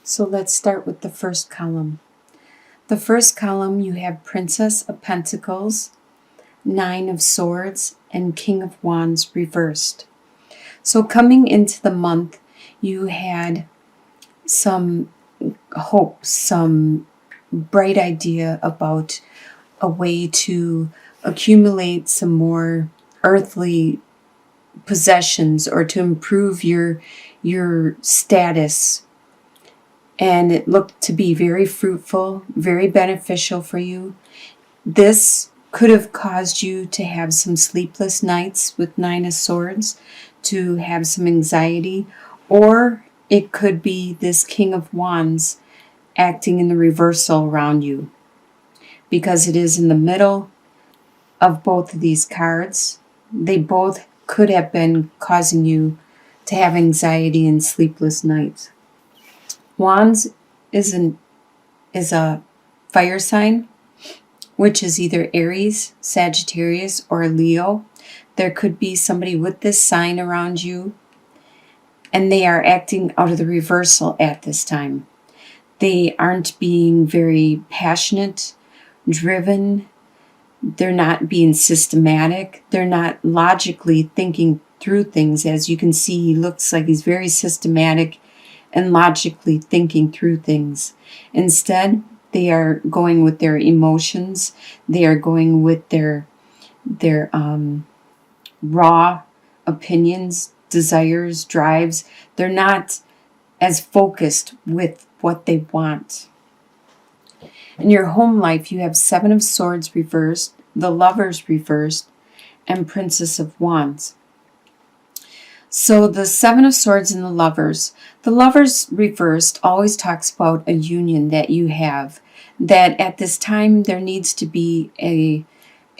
So let's start with the first column. The first column, you have Princess of Pentacles, Nine of Swords, and King of Wands reversed. So coming into the month, you had some hope, some bright idea about a way to accumulate some more earthly possessions or to improve your status. And it looked to be very fruitful, very beneficial for you. This could have caused you to have some sleepless nights with Nine of Swords, to have some anxiety, or it could be this King of Wands acting in the reversal around you, because it is in the middle of both of these cards. They both could have been causing you to have anxiety and sleepless nights. Wands is a fire sign, which is either Aries, Sagittarius, or Leo. There could be somebody with this sign around you, and they are acting out of the reversal at this time. They aren't being very passionate, driven. They're not being systematic. They're not logically thinking through things. As you can see, he looks like he's very systematic and logically thinking through things. Instead, they are going with their emotions. They are going with their raw opinions, desires, drives. They're not as focused with what they want. In your home life, you have Seven of Swords reversed, the Lovers reversed, and Princess of Wands. So the Seven of Swords and the Lovers reversed always talks about a union that you have, that at this time there needs to be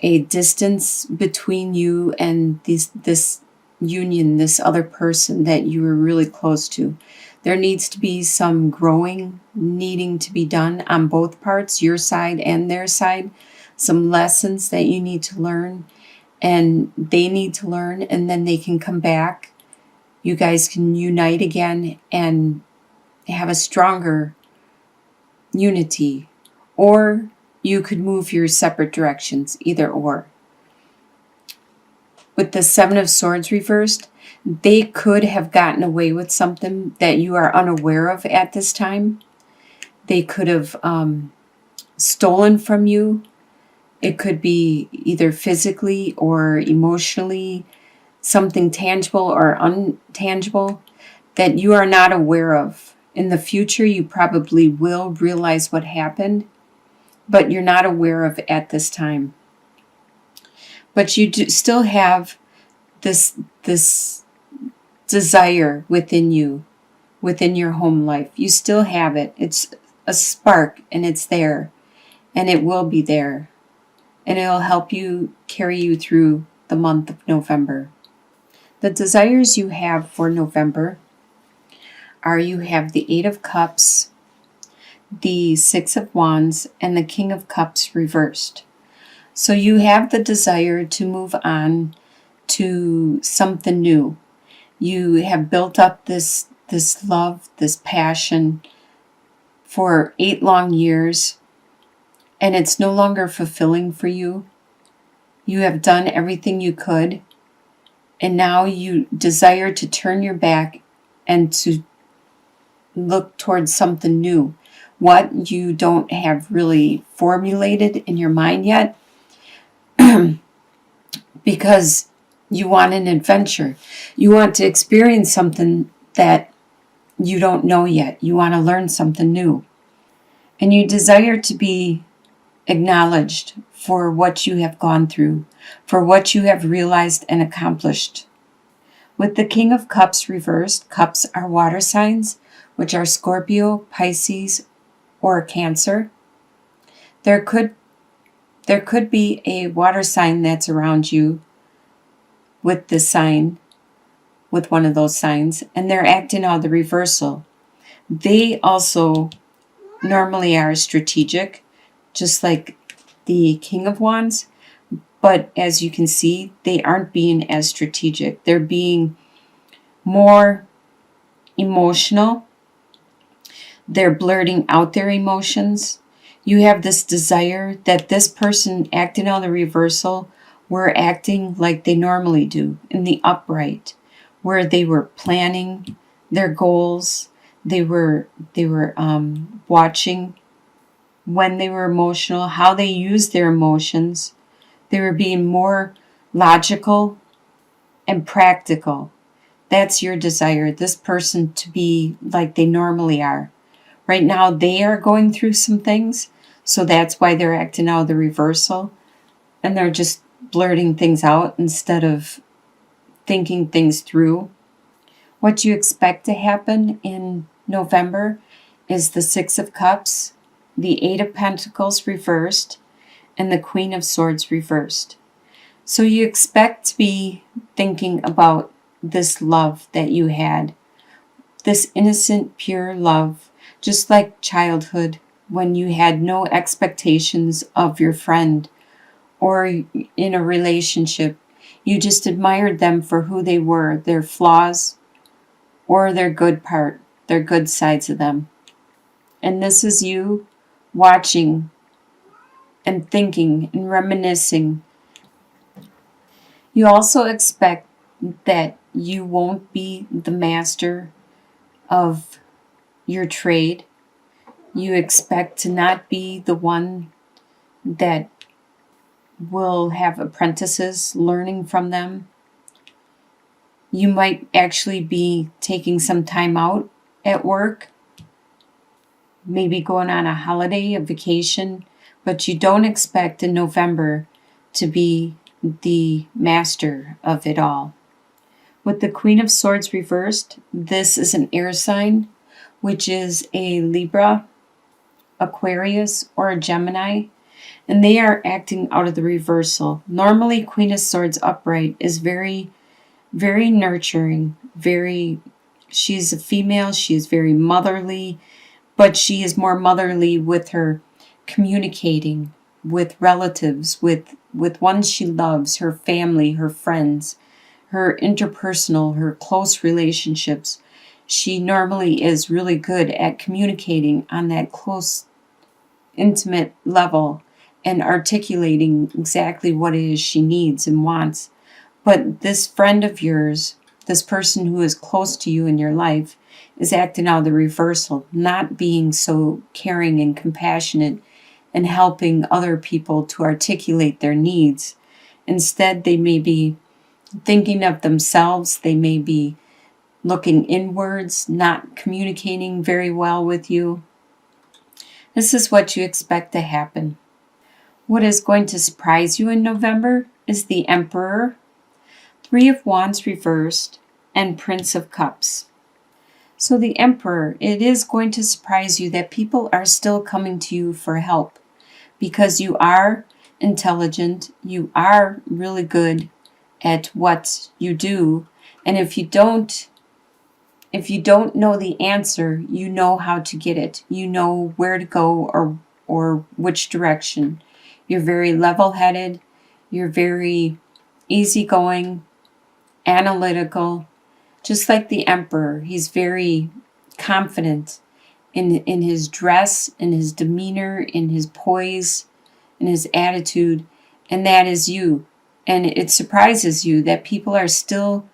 a distance between you and this union, this other person that you were really close to. There needs to be some growing needing to be done on both parts, your side and their side, some lessons that you need to learn and they need to learn, and then they can come back. You guys can unite again and have a stronger unity. Or you could move your separate directions, either or. With the Seven of Swords reversed, they could have gotten away with something that you are unaware of at this time. They could have stolen from you. It could be either physically or emotionally, something tangible or untangible that you are not aware of. In the future, you probably will realize what happened, but you're not aware of at this time. But you do still have this desire within you, within your home life. You still have it. It's a spark, and it's there, and it will be there, and it'll help you carry you through the month of November. The desires you have for November are, you have the Eight of Cups, the Six of Wands, and the King of Cups reversed. So you have the desire to move on to something new. You have built up this love, this passion for 8 long years, and it's no longer fulfilling for you. You have done everything you could, and now you desire to turn your back and to look towards something new. What you don't have really formulated in your mind yet, because you want an adventure. You want to experience something that you don't know yet. You want to learn something new. And you desire to be acknowledged for what you have gone through, for what you have realized and accomplished. With the King of Cups reversed, cups are water signs, which are Scorpio, Pisces, or Cancer. There could be a water sign that's around you with this sign, with one of those signs, and they're acting out the reversal. They also normally are strategic, just like the King of Wands, but as you can see, they aren't being as strategic. They're being more emotional. They're blurting out their emotions. You have this desire that this person acting on the reversal were acting like they normally do in the upright, where they were planning their goals. They were watching when they were emotional, how they used their emotions. They were being more logical and practical. That's your desire, this person to be like they normally are. Right now, they are going through some things, so that's why they're acting out of the reversal, and they're just blurting things out instead of thinking things through. What you expect to happen in November is the Six of Cups, the Eight of Pentacles reversed, and the Queen of Swords reversed. So you expect to be thinking about this love that you had, this innocent, pure love, just like childhood when you had no expectations of your friend or in a relationship. You just admired them for who they were, their flaws or their good part, their good sides of them. And this is you watching and thinking and reminiscing. You also expect that you won't be the master of your trade. You expect to not be the one that will have apprentices learning from them. You might actually be taking some time out at work, maybe going on a holiday, a vacation, but you don't expect in November to be the master of it all. With the Queen of Swords reversed, this is an air sign, which is a Libra, Aquarius, or a Gemini, and they are acting out of the reversal. Normally, Queen of Swords upright is very, very nurturing, she's a female, she is very motherly, but she is more motherly with her communicating with relatives, with ones she loves, her family, her friends, her interpersonal, her close relationships. She normally is really good at communicating on that close, intimate level and articulating exactly what it is she needs and wants. But this friend of yours, this person who is close to you in your life, is acting out of the reversal, not being so caring and compassionate and helping other people to articulate their needs. Instead, they may be thinking of themselves. They may be looking inwards, not communicating very well with you. This is what you expect to happen. What is going to surprise you in November is the Emperor, Three of Wands reversed, and Prince of Cups. So the Emperor, it is going to surprise you that people are still coming to you for help because you are intelligent, you are really good at what you do, and if you don't know the answer, you know how to get it. You know where to go or which direction. You're very level-headed, you're very easygoing, analytical, just like the Emperor. He's very confident in his dress, in his demeanor, in his poise, in his attitude, and that is you. And it surprises you that people are still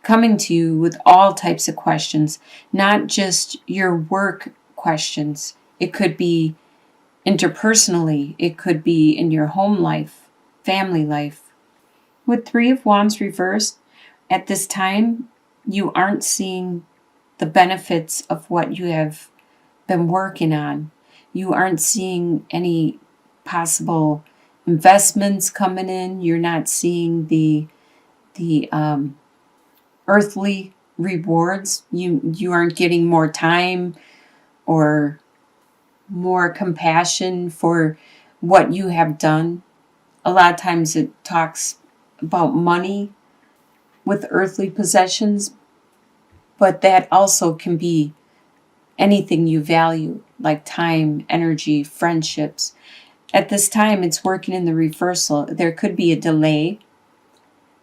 coming to you with all types of questions, not just your work questions. It could be interpersonally, it could be in your home life, family life. With Three of Wands reversed, at this time, you aren't seeing the benefits of what you have been working on. You aren't seeing any possible investments coming in. You're not seeing the earthly rewards. You aren't getting more time or more compassion for what you have done. A lot of times it talks about money with earthly possessions, but that also can be anything you value, like time, energy, friendships. At this time, it's working in the reversal. There could be a delay.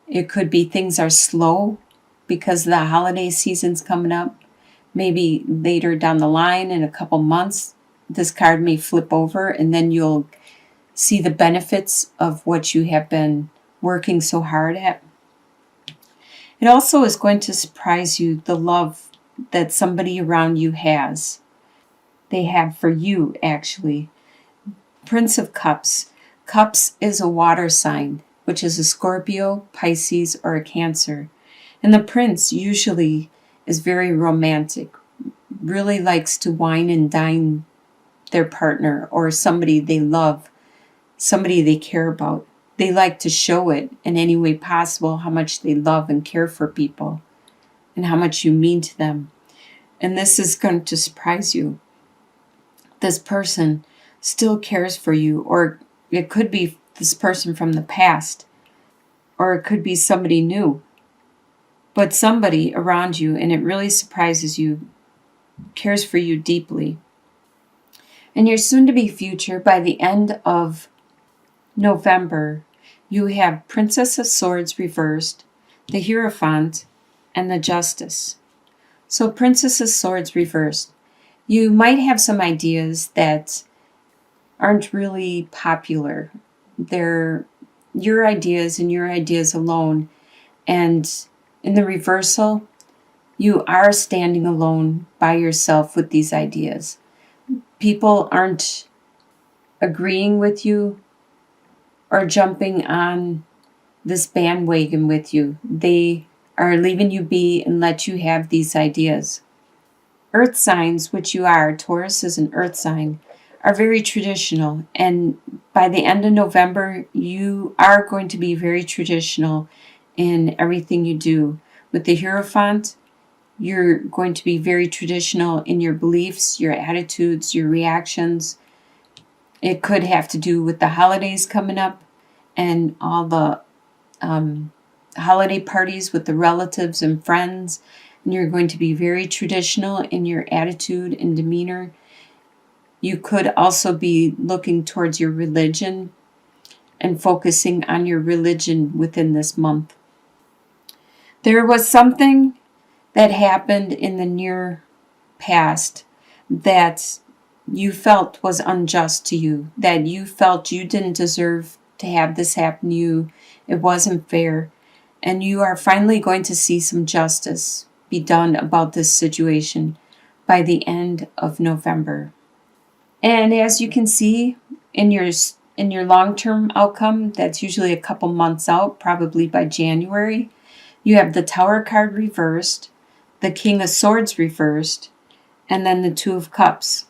It could be things are slow because the holiday season's coming up. maybe later down the line in a couple months, this card may flip over, and then you'll see the benefits of what you have been working so hard at. It also is going to surprise you, the love that somebody around you has. They have for you, actually. Prince of Cups. Cups is a water sign, which is a Scorpio, Pisces, or a Cancer. And the prince usually is very romantic, really likes to wine and dine their partner or somebody they love, somebody they care about. They like to show it in any way possible how much they love and care for people and how much you mean to them. And this is going to surprise you. This person still cares for you, or it could be this person from the past, or it could be somebody new. But somebody around you, and it really surprises you, cares for you deeply. In your soon-to-be future, by the end of November, you have Princess of Swords reversed, the Hierophant, and the Justice. So Princess of Swords reversed. You might have some ideas that aren't really popular. They're your ideas and your ideas alone. And in the reversal, you are standing alone by yourself with these ideas. People aren't agreeing with you or jumping on this bandwagon with you. They are leaving you be and let you have these ideas. Earth signs, which you are, Taurus is an earth sign, are very traditional. And by the end of November, you are going to be very traditional in everything you do. With the Hierophant, you're going to be very traditional in your beliefs, your attitudes, your reactions. It could have to do with the holidays coming up and all the holiday parties with the relatives and friends. And you're going to be very traditional in your attitude and demeanor. You could also be looking towards your religion and focusing on your religion within this month. There was something that happened in the near past that you felt was unjust to you, that you felt you didn't deserve to have this happen to you. It wasn't fair. And you are finally going to see some justice be done about this situation by the end of November. And as you can see in your long-term outcome, that's usually a couple months out, probably by January, you have the Tower card reversed, the King of Swords reversed, and then the Two of Cups.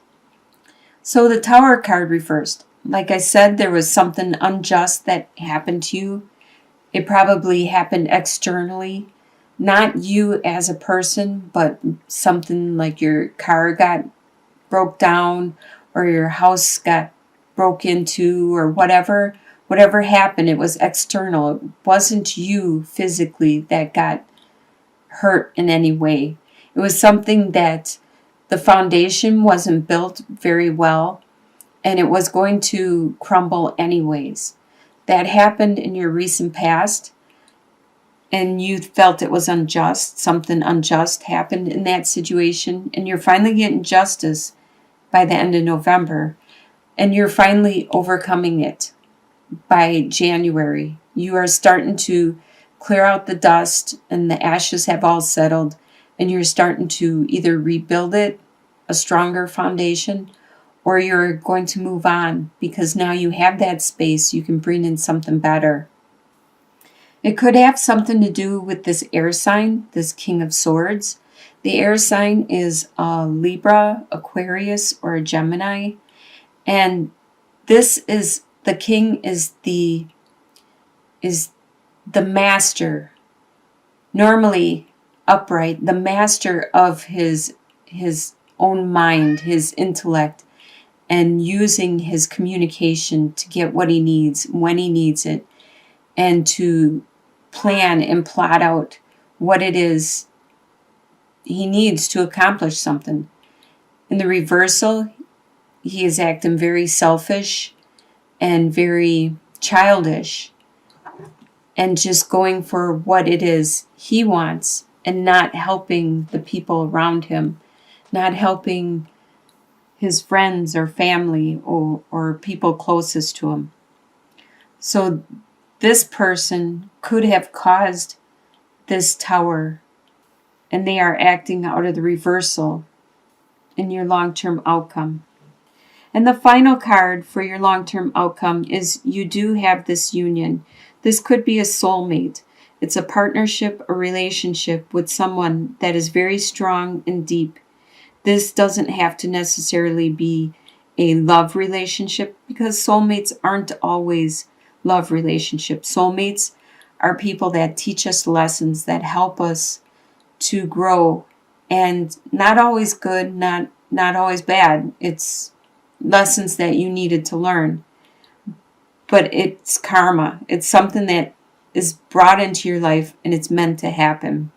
So the Tower card reversed. Like I said, there was something unjust that happened to you. It probably happened externally. Not you as a person, but something like your car got broke down or your house got broke into or whatever. Whatever happened, it was external. It wasn't you physically that got hurt in any way. It was something that the foundation wasn't built very well and it was going to crumble anyways. That happened in your recent past and you felt it was unjust. Something unjust happened in that situation and you're finally getting justice by the end of November and you're finally overcoming it by January. You are starting to clear out the dust and the ashes have all settled and you're starting to either rebuild it, a stronger foundation, or you're going to move on because now you have that space. You can bring in something better. It could have something to do with this air sign, this King of Swords. The air sign is a Libra, Aquarius, or a Gemini. And this is, the king is the master, normally upright, the master of his own mind, his intellect, and using his communication to get what he needs, when he needs it, and to plan and plot out what it is he needs to accomplish something. In the reversal, he is acting very selfish and very childish and just going for what it is he wants and not helping the people around him. not helping his friends or family or people closest to him. So this person could have caused this tower, and they are acting out of the reversal in your long-term outcome. And the final card for your long-term outcome is you do have this union. This could be a soulmate. It's a partnership, a relationship with someone that is very strong and deep. This doesn't have to necessarily be a love relationship, because soulmates aren't always love relationships. Soulmates are people that teach us lessons, that help us to grow, and not always good, not always bad. It's lessons that you needed to learn. But it's karma. It's something that is brought into your life, and it's meant to happen.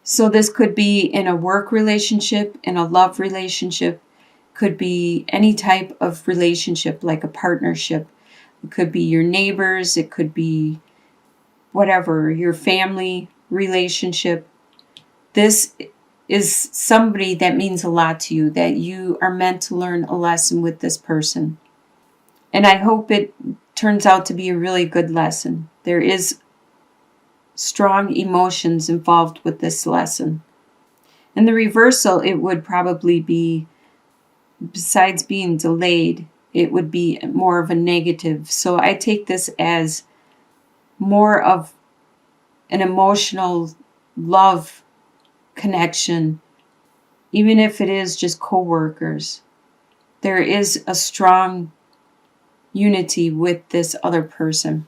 So this could be in a work relationship, in a love relationship, could be any type of relationship, like a partnership. It could be your neighbors, it could be whatever, your family relationship. This is somebody that means a lot to you, that you are meant to learn a lesson with this person. And I hope it turns out to be a really good lesson. There is strong emotions involved with this lesson. In the reversal, it would probably be, besides being delayed, it would be more of a negative. So I take this as more of an emotional love connection, even if it is just co-workers. There is a strong unity with this other person.